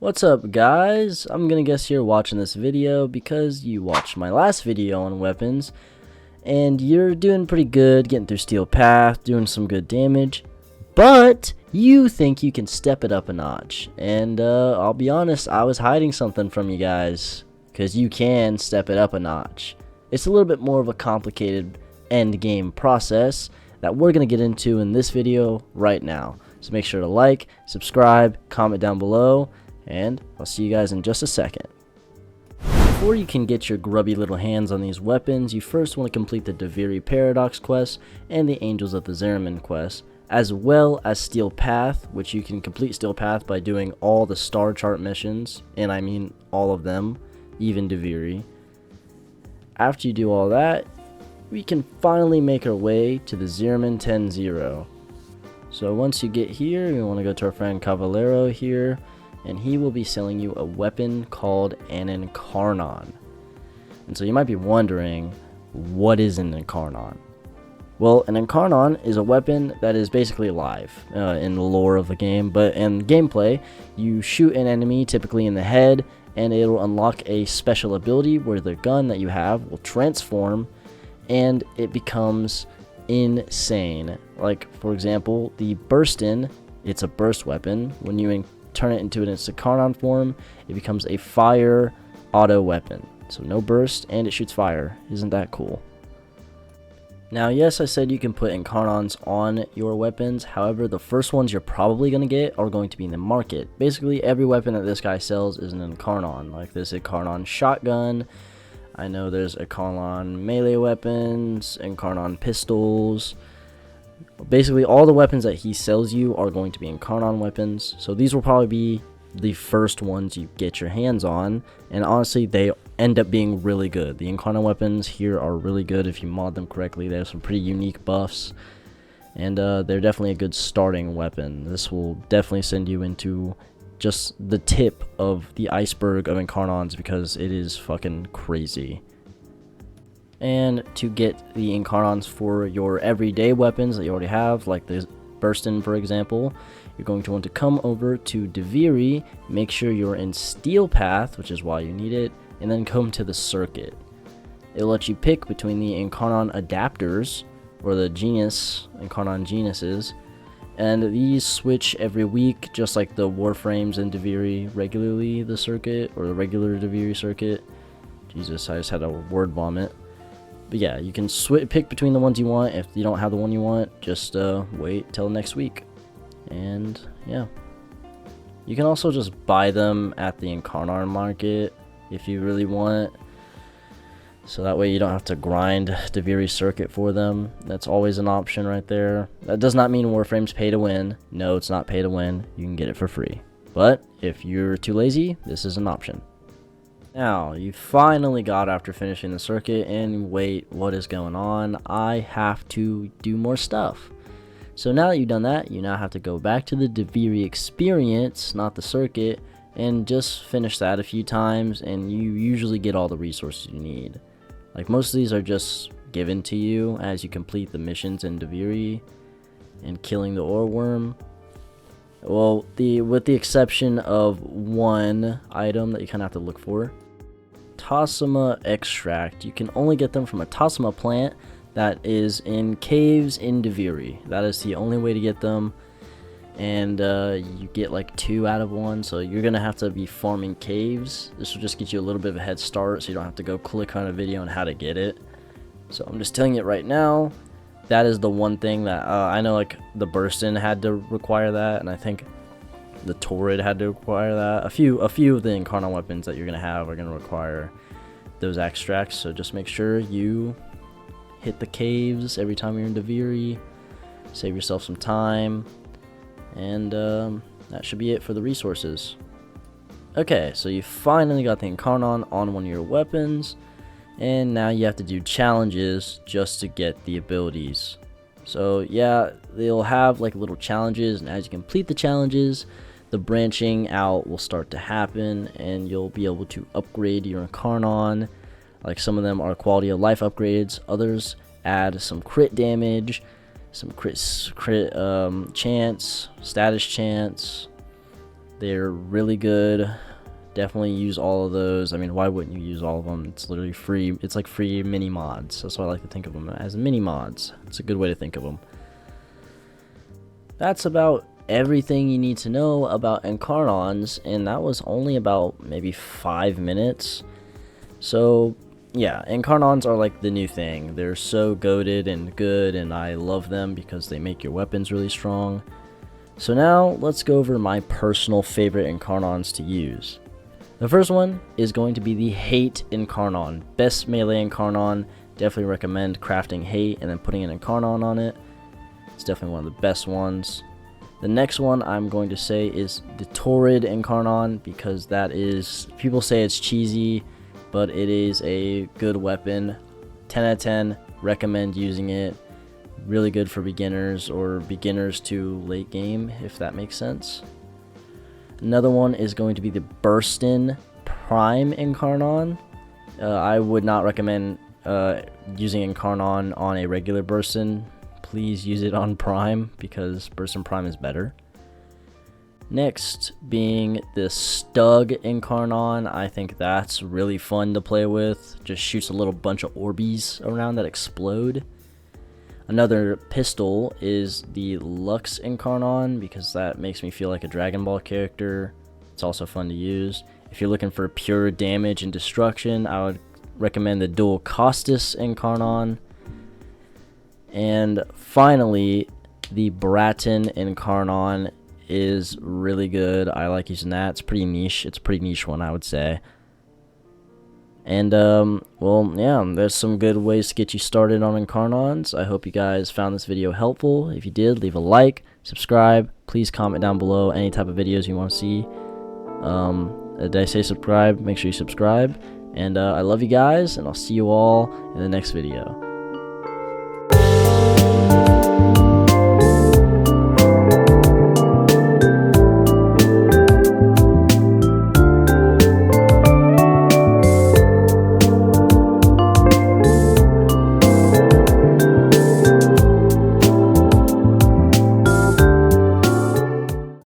What's up, guys? I'm gonna guess you're watching this video because you watched my last video on weapons and you're doing pretty good, getting through Steel Path, doing some good damage, but you think you can step it up a notch. And I'll be honest, I was hiding something from you guys, because you can step it up a notch. It's a little bit more of a complicated end game process that we're gonna get into in this video right now. So make sure to like, subscribe, comment down below, and I'll see you guys in just a second. Before you can get your grubby little hands on these weapons, you first want to complete the Deviri Paradox quest and the Angels of the Zariman quest, as well as Steel Path, which you can complete Steel Path by doing all the star chart missions, and I mean all of them, even Deviri. After you do all that, we can finally make our way to the Zariman 10-0. So once you get here, you want to go to our friend Cavallero here, and he will be selling you a weapon called an Incarnon. And so you might be wondering, what is an Incarnon? Well, an Incarnon is a weapon that is basically alive in the lore of the game, but in gameplay, you shoot an enemy typically in the head, and it'll unlock a special ability where the gun that you have will transform, and it becomes insane. Like, for example, the Burstin, it's a burst weapon. When you turn it into its Incarnon form, it becomes a fire auto weapon. So no burst, and it shoots fire. Isn't that cool? Now, yes, I said you can put Incarnons on your weapons. However, the first ones you're probably going to get are going to be in the market. Basically, every weapon that this guy sells is an Incarnon. Like this Incarnon shotgun. I know there's Incarnon melee weapons, Incarnon pistols. Basically, all the weapons that he sells you are going to be Incarnon weapons. So these will probably be the first ones you get your hands on. And honestly, they end up being really good. The Incarnon weapons here are really good if you mod them correctly. They have some pretty unique buffs. And they're definitely a good starting weapon. This will definitely send you into just the tip of the iceberg of Incarnons because it is fucking crazy. And to get the Incarnons for your everyday weapons that you already have, like the Burstin for example, you're going to want to come over to Deviri, make sure you're in Steel Path, which is why you need it, and then come to the circuit. It'll let you pick between the Incarnon adapters, or the Genius, Incarnon Geniuses, and these switch every week, just like the warframes in Deviri regularly, the circuit, or the regular Deviri circuit. Jesus, I just had a word vomit. But yeah, you can pick between the ones you want. If you don't have the one you want, just wait till next week. And yeah, you can also just buy them at the Incarnon market if you really want. So that way you don't have to grind Deviri circuit for them. That's always an option right there. That does not mean Warframe's pay to win. No, it's not pay to win. You can get it for free. But if you're too lazy, this is an option. Now, you finally got after finishing the circuit, and wait, what is going on? I have to do more stuff. So now that you've done that, you now have to go back to the Deviri experience, not the circuit, and just finish that a few times, and you usually get all the resources you need. Like, most of these are just given to you as you complete the missions in Deviri and killing the ore worm. Well, with the exception of one item that you kind of have to look for. Tassima extract. You can only get them from a Tassima plant that is in caves in Deviri. That is the only way to get them. And you get like 2 out of 1, so you're going to have to be farming caves. This will just get you a little bit of a head start, so you don't have to go click on a video on how to get it. So I'm just telling you right now. That is the one thing that I know, like the Burstin had to require that, and I think the Torrid had to require that. A few of the Incarnon weapons that you're gonna have are gonna require those extracts. So just make sure you hit the caves every time you're in Deviri. Save yourself some time, and that should be it for the resources. Okay, so you finally got the Incarnon on one of your weapons. And now you have to do challenges just to get the abilities. So yeah, they'll have like little challenges, and as you complete the challenges, the branching out will start to happen, and you'll be able to upgrade your Incarnon. Like, some of them are quality of life upgrades, others add some crit damage, some crit chance, status chance, They're really good. Definitely use all of those. I mean, why wouldn't you use all of them? It's literally free. It's like free mini mods. That's why I like to think of them as mini mods. It's a good way to think of them. That's about everything you need to know about Incarnons, and that was only about maybe 5 minutes. So yeah, Incarnons are like the new thing. They're so goated and good, and I love them because they make your weapons really strong. So now let's go over my personal favorite Incarnons to use. The first one is going to be the Hate Incarnon. Best melee Incarnon. Definitely recommend crafting Hate and then putting an Incarnon on it. It's definitely one of the best ones. The next one I'm going to say is the Torrid Incarnon, because that is, people say it's cheesy, but it is a good weapon. 10 out of 10, recommend using it. Really good for beginners or beginners to late game, if that makes sense. Another one is going to be the Burstin Prime Incarnon. I would not recommend using Incarnon on a regular Burstin. Please use it on Prime, because Burstin Prime is better. Next being the Stug Incarnon. I think that's really fun to play with. Just shoots a little bunch of Orbeez around that explode. Another pistol is the Lux Incarnon, because that makes me feel like a Dragon Ball character. It's also fun to use. If you're looking for pure damage and destruction, I would recommend the Dual Costas Incarnon. And finally, the Braton Incarnon is really good. I like using that. It's pretty niche. It's a pretty niche one, I would say. And, well, yeah, there's some good ways to get you started on Incarnons. I hope you guys found this video helpful. If you did, leave a like, subscribe. Please comment down below any type of videos you want to see. Did I say subscribe? Make sure you subscribe. And I love you guys, and I'll see you all in the next video.